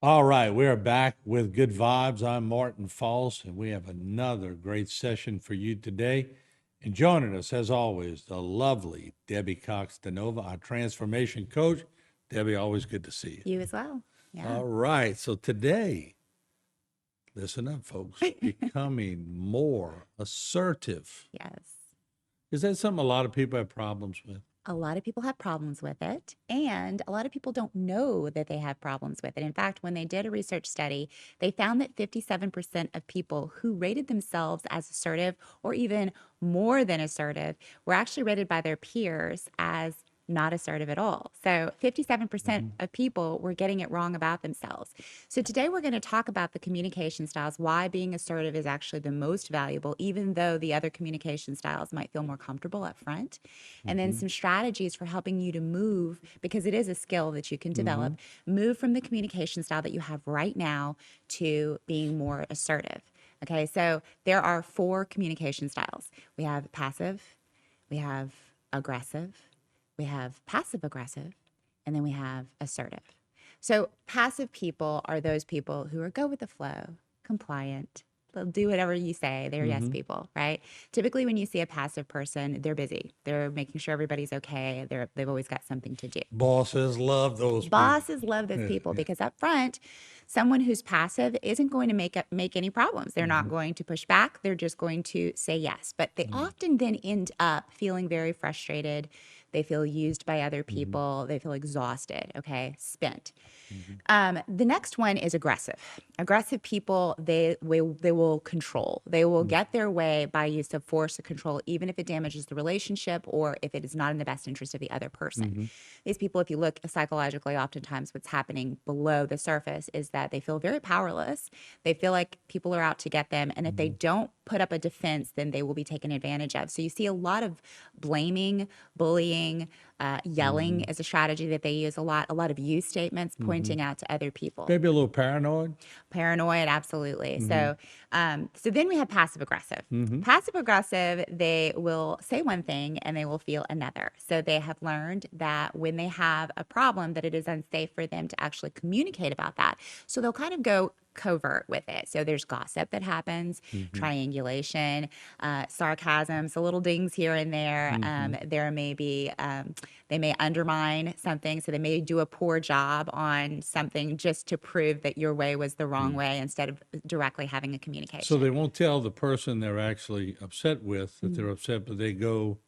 All right, we are back with Good Vibes. I'm Martin Falls, and we have another great session for you today. And joining us, as always, the lovely Debbie Cox DeNova, our transformation coach. Debbie, always good to see you. You as well. Yeah. All right, so today, listen up, folks, becoming more assertive. Yes. Is that something a lot of people have problems with? A lot of people have problems with it, and a lot of people don't know that they have problems with it. In fact, when they did a research study, they found that 57% of people who rated themselves as assertive or even more than assertive were actually rated by their peers as not assertive at all. So 57% Mhm. of people were getting it wrong about themselves. So today we're going to talk about the communication styles, why being assertive is actually the most valuable, even though the other communication styles might feel more comfortable up front, and then Mhm. some strategies for helping you to move, because it is a skill that you can develop, Mhm. move from the communication style that you have right now to being more assertive. Okay, so there are four communication styles. We have passive, we have aggressive, we have passive aggressive, and then we have assertive. So passive people are those people who are go with the flow, compliant. They'll do whatever you say. They're yes Mhm. people, right? Typically, when you see a passive person, they're busy. They're making sure everybody's okay. They've always got something to do. Bosses love those people. Bosses love those Yeah, people yeah. because up front, someone who's passive isn't going to make any problems. They're not Mhm. going to push back. They're just going to say yes. But they Mhm. often then end up feeling very frustrated. They feel used by other Mhm. people. They feel exhausted, okay, spent. Mhm. The next one is aggressive. Aggressive people, they will control. They will Mhm. get their way by use of force or control, even if it damages the relationship or if it is not in the best interest of the other person. Mhm. These people, if you look psychologically, oftentimes what's happening below the surface is that they feel very powerless. They feel like people are out to get them. And if they Mhm. don't put up a defense, then they will be taken advantage of. So you see a lot of blaming, bullying, yelling Mhm. is a strategy that they use a lot of you statements Mhm. pointing out to other people. Maybe a little paranoid. Paranoid, absolutely. Mhm. So then we have passive aggressive. Mhm. Passive aggressive, they will say one thing and they will feel another. So they have learned that when they have a problem, that it is unsafe for them to actually communicate about that. So they'll kind of go covert with it. So there's gossip that happens, Mhm. triangulation, sarcasm, so little dings here and there. Mhm. There may be they may undermine something. So they may do a poor job on something just to prove that your way was the wrong Mm. way instead of directly having a So communication. they won't tell the person they're actually upset with that they're Mm. upset, but they go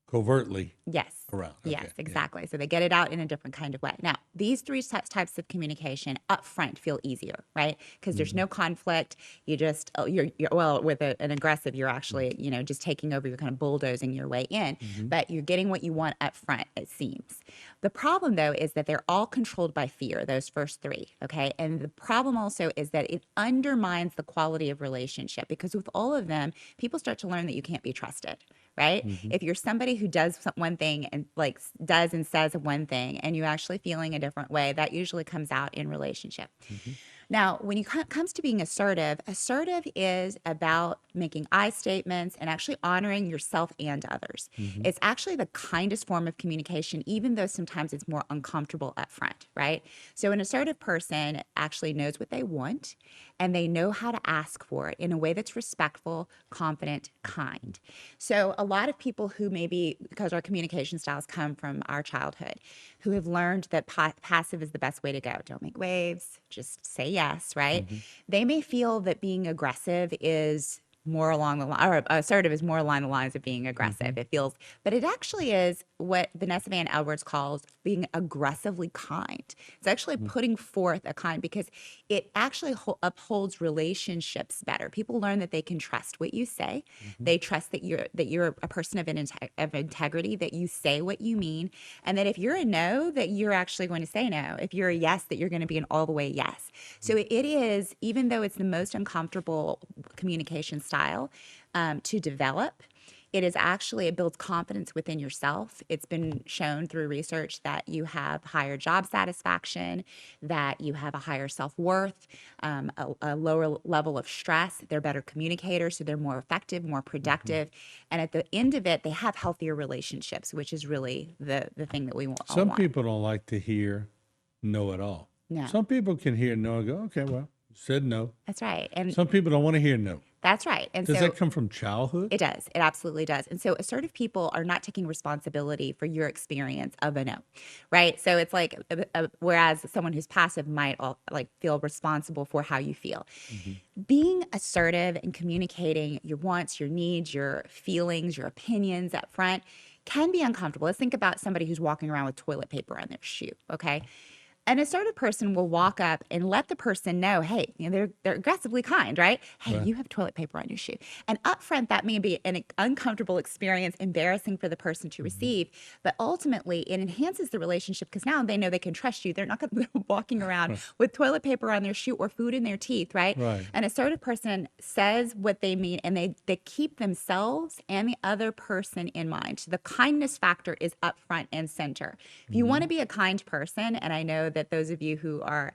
covertly Yes. around. Yes, Okay. Yeah. exactly. So they get it out in a different kind of way. Now, these three types of communication up front feel easier, right? Because there's Mhm. no conflict. You just, you're well, with an aggressive, you're actually, just taking over, you're kind of bulldozing your way in, Mhm. but you're getting what you want up front, it seems. The problem, though, is that they're all controlled by fear, those first three, okay? And the problem also is that it undermines the quality of relationship because with all of them, people start to learn that you can't be trusted, right? Mhm. If you're somebody who does one thing and like does and says one thing and you're actually feeling a different way, that usually comes out in relationship. Mhm. Now, when it comes to being assertive, assertive is about making I statements and actually honoring yourself and others. Mhm. It's actually the kindest form of communication, even though sometimes it's more uncomfortable up front, right? So, an assertive person actually knows what they want and they know how to ask for it in a way that's respectful, confident, kind. So, a lot of people who maybe, because our communication styles come from our childhood, who have learned that passive is the best way to go. Don't make waves, just say yes, right? Mhm. They may feel that being aggressive is more along the line, or assertive is more along the lines of being aggressive. Mhm. It feels, but it actually is what Vanessa Van Edwards calls being aggressively kind. It's actually Mhm. putting forth a kind because it actually upholds relationships better. People learn that they can trust what you say. Mhm. They trust that you're a person of integrity, that you say what you mean, and that if you're a no, that you're actually going to say no. If you're a yes, that you're going to be an all the way yes. So it is, even though it's the most uncomfortable communication style to develop, it is actually, it builds confidence within yourself. It's been shown through research that you have higher job satisfaction, that you have a higher self worth, a lower level of stress. They're better communicators, so they're more effective, more Mhm. productive. And at the end of it, they have healthier relationships, which is really the thing that we all Some want. people don't like to hear no at all. No, Some people can hear no and go, okay, well, said no. that's right. And Some people don't want to hear no. that's right. And Does so that come from childhood? it does. It absolutely does. And so assertive people are not taking responsibility for your experience of a no, right? So it's like, whereas someone who's passive might like feel responsible for how you feel. Being assertive and communicating your wants, your needs, your feelings, your opinions up front can be uncomfortable. Let's think about somebody who's walking around with toilet paper on their shoe, okay? An assertive person will walk up and let the person know, hey, they're aggressively kind, right? Hey, Right. you have toilet paper on your shoe. And up front, that may be an uncomfortable experience, embarrassing for the person to receive, but ultimately it enhances the relationship because now they know they can trust you. They're not going to be walking around with toilet paper on their shoe or food in their teeth, right? Right. An assertive person says what they mean and they keep themselves and the other person in mind. So the kindness factor is up front and center. If you want to be a kind person, and I know that those of you who are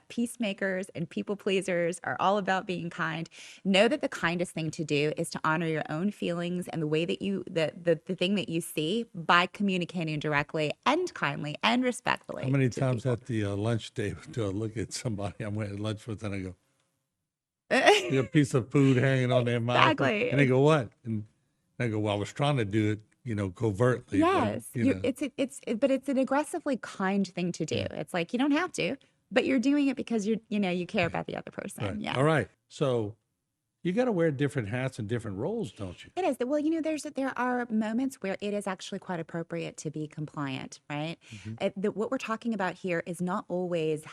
peacemakers and people pleasers are all about being kind, know that the kindest thing to do is to honor your own feelings and the way that the thing that you see by communicating directly and kindly and respectfully. How many to times people. at the lunch table do I look at somebody I'm at lunch with and I go, "You got a piece of food hanging on their mouth," Exactly. and they go, "What?" And I go, "Well, I was trying to do it, covertly, Yes, but, you know." but it's an aggressively kind thing to do. Yeah. It's like you don't have to, but you're doing it because you care about the other person. Right. Yeah. All right. So you got to wear different hats and different roles, don't you? It is. Well, there are moments where it is actually quite appropriate to be compliant, right? What we're talking about here is not always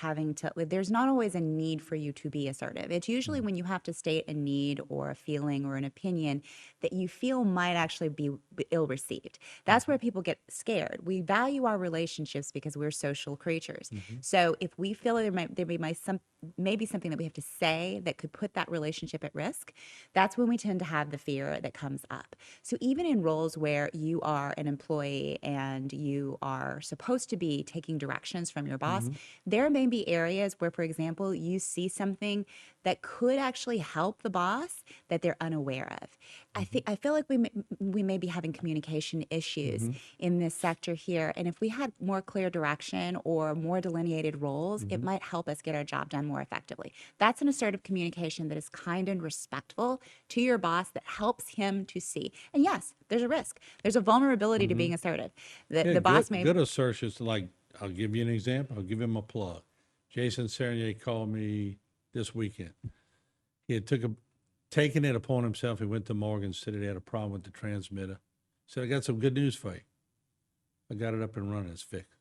there's not always a need for you to be assertive. It's usually when you have to state a need or a feeling or an opinion that you feel might actually be ill received. That's where people get scared. We value our relationships because we're social creatures. So if we feel maybe something that we have to say that could put that relationship at risk, that's when we tend to have the fear that comes up. So even in roles where you are an employee and you are supposed to be taking directions from your boss, there may be areas where, for example, you see something that could actually help the boss that they're unaware of. I feel like we may be having communication issues in this sector here, and if we had more clear direction or more delineated roles, it might help us get our job done more effectively. That's an assertive communication that is kind and respectful to your boss that helps him to see. And yes, there's a risk. There's a vulnerability to being assertive. Yeah, The boss may good assertions. Like, I'll give you an example. I'll give him a plug. Jason Sernier called me this weekend. He had taken it upon himself. He went to Morgan, said he had a problem with the transmitter. Said, I got some good news for you. I got it up and running. It's fixed.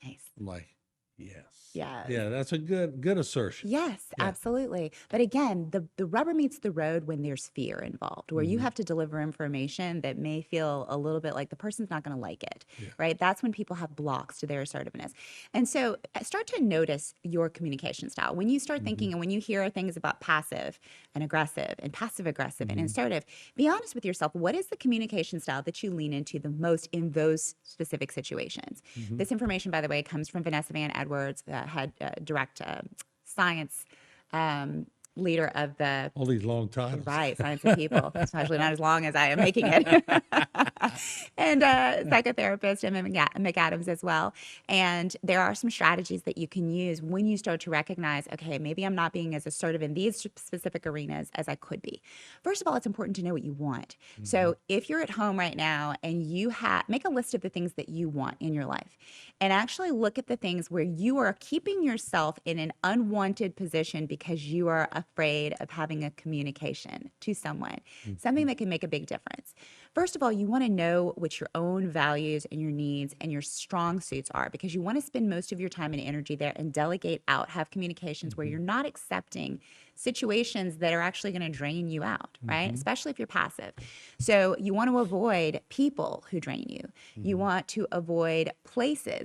nice. I'm like, yes. Yes. Yeah, that's a good assertion. Yes, Yeah. absolutely. But again, the rubber meets the road when there's fear involved, where you have to deliver information that may feel a little bit like the person's not going to like it, right? That's when people have blocks to their assertiveness. And so start to notice your communication style. When you start thinking and when you hear things about passive and passive aggressive and assertive, be honest with yourself. What is the communication style that you lean into the most in those specific situations? This information, by the way, comes from Vanessa Van Edwards, head direct science leader of the All these long titles. Right, Science of People, especially not as long as I am making it. And psychotherapist Emma McAdams as well. And there are some strategies that you can use when you start to recognize, okay, maybe I'm not being as assertive in these specific arenas as I could be. First of all, it's important to know what you want. So if you're at home right now and make a list of the things that you want in your life and actually look at the things where you are keeping yourself in an unwanted position because you are afraid of having a communication to someone, something that can make a big difference. First of all, you want to know what your own values and your needs and your strong suits are because you want to spend most of your time and energy there and delegate out, have communications where you're not accepting situations that are actually going to drain you out, right? Especially if you're passive. So you want to avoid people who drain you. You want to avoid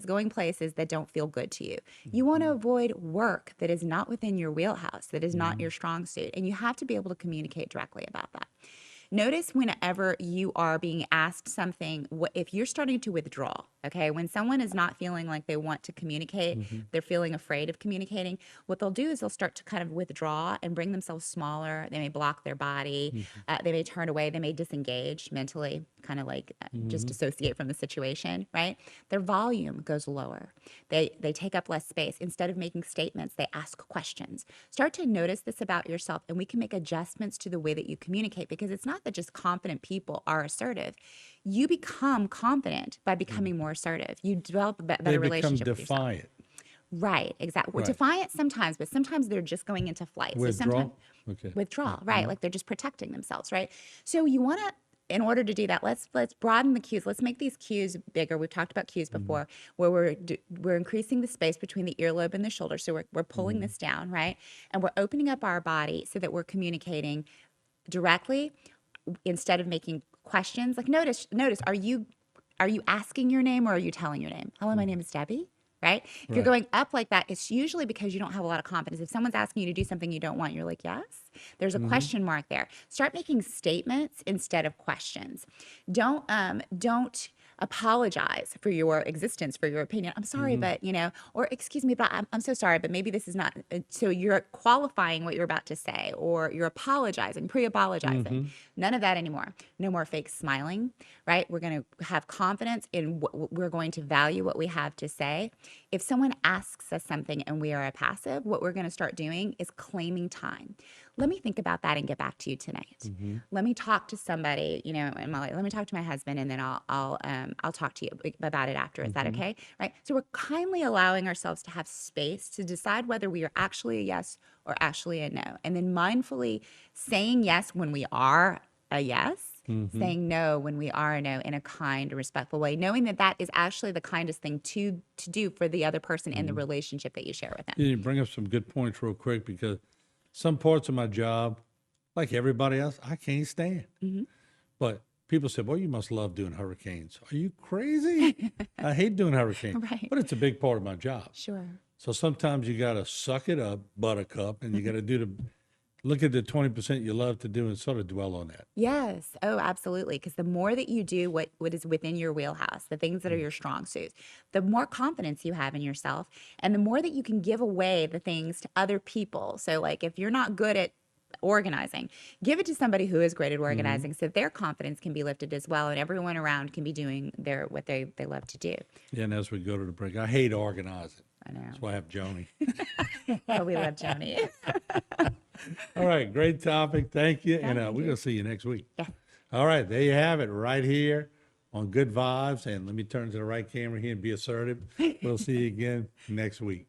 going places that don't feel good to you. You want to avoid work that is not within your wheelhouse, that is not your strong suit. And you have to be able to communicate directly about that. Notice whenever you are being asked something, if you're starting to withdraw, Okay. When someone is not feeling like they want to communicate, they're feeling afraid of communicating. What they'll do is they'll start to kind of withdraw and bring themselves smaller. They may block their body. They may turn away. They may disengage mentally, kind of like just dissociate from the situation, right? Their volume goes lower. They take up less space. Instead of making statements, they ask questions. Start to notice this about yourself, and we can make adjustments to the way that you communicate, because it's not that just confident people are assertive. You become confident by becoming more assertive. You develop a They better become relationship with yourself. defiant. Right, exactly. Well, Right. defiant sometimes, but sometimes they're just going into flight. So sometimes Withdraw. Okay. withdrawal, right? Like they're just protecting themselves, right? So you want to, in order to do that, let's broaden the cues. Let's make these cues bigger. We've talked about cues before, where we're increasing the space between the earlobe and the shoulder. So we're pulling this down, right? And we're opening up our body so that we're communicating directly instead of making questions. Like notice, are you asking your name or are you telling your name? Hello, my name is Debbie. Right? If you're Right. going up like that, it's usually because you don't have a lot of confidence. If someone's asking you to do something you don't want, you're like, yes. There's a question mark there. Start making statements instead of questions. Don't apologize for your existence, for your opinion. I'm sorry, but or excuse me, but I'm so sorry, but maybe this is not. So you're qualifying what you're about to say, or you're apologizing, pre-apologizing. None of that anymore. No more fake smiling, right? We're going to have confidence in what we're going to value what we have to say. If someone asks us something and we are a passive, what we're going to start doing is claiming time. Let me think about that and get back to you tonight. Let me talk to somebody, in my life. Let me talk to my husband, and then I'll talk to you about it after. Is that okay? Right? So we're kindly allowing ourselves to have space to decide whether we are actually a yes or actually a no, and then mindfully saying yes when we are a yes, saying no when we are a no, in a kind, respectful way, knowing that that is actually the kindest thing to do for the other person in the relationship that you share with them. You bring up some good points real quick, because some parts of my job, like everybody else, I can't stand. But people say, "Well, you must love doing hurricanes." Are you crazy? I hate doing hurricanes, Right. but it's a big part of my job. Sure. So sometimes you got to suck it up, buttercup, and you got to look at the 20% you love to do and sort of dwell on that. Yes. Oh, absolutely. Because the more that you do what is within your wheelhouse, the things that are your strong suits, the more confidence you have in yourself, and the more that you can give away the things to other people. So, like, if you're not good at organizing, give it to somebody who is great at organizing, so their confidence can be lifted as well, and everyone around can be doing what they love to do. Yeah, and as we go to the break, I hate organizing. I know. That's why I have Joni. Oh, we love Joni. All right, great topic. Thank you. And Thank we're you. going to see you next week. Yeah. All right, there you have it right here on Good Vibes. And let me turn to the right camera here and be assertive. We'll see you again next week.